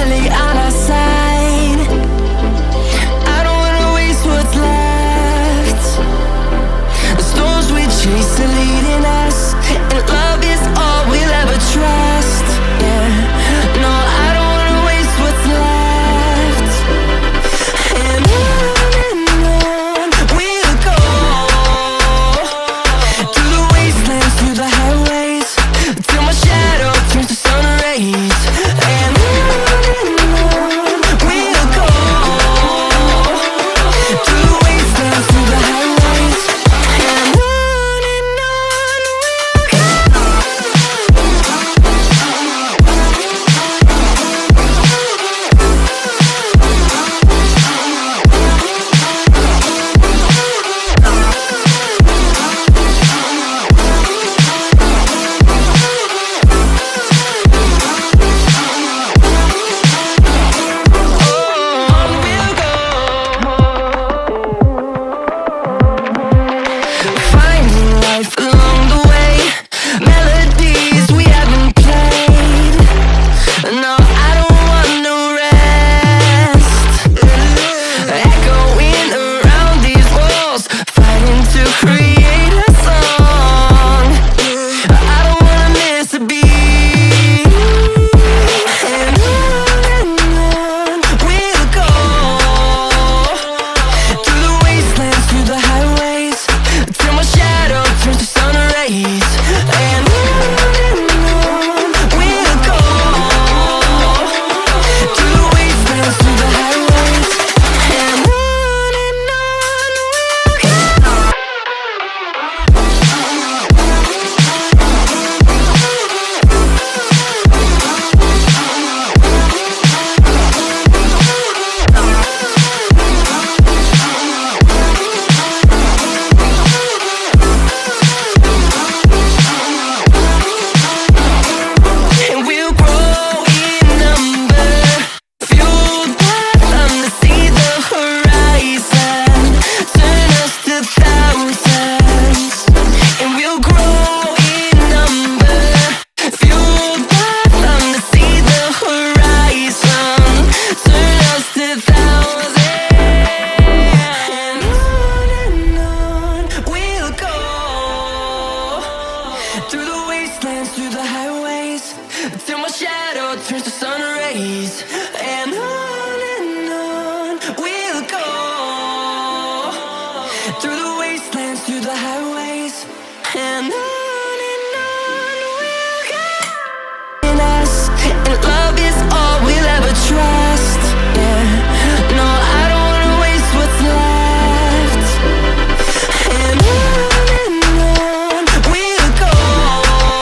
barely on our side. I don't wanna waste what's left. The storms we chase are leading us, and love is all we'll ever trust. Yeah, no, I don't wanna waste what's left. And on we'll go, through the wastelands, through the highways, till my shadow turns to sun rays. And on we'll go, through the wastelands, through the highways, and on we'll go. On we'll go, finding life along the way, melodies we haven't played. No, I don't want no rest. Echoing around these walls, fighting to create a song. I don't wanna miss a beat. And on we'll go, through the wastelands, through the highways, till my shadow turns to sun rays. And on we'll go, through the wastelands, through the highways, and on we'll go. And we'll grow in number, fueled by them to see the horizon, turn us to thousands. And we'll grow in number, fueled by them to see the horizon, turn us to thousands. And on we'll go, through the wastelands, through the highways, till my shadow turns to sun rays. And on we'll go, through the wastelands, through the highways, and on.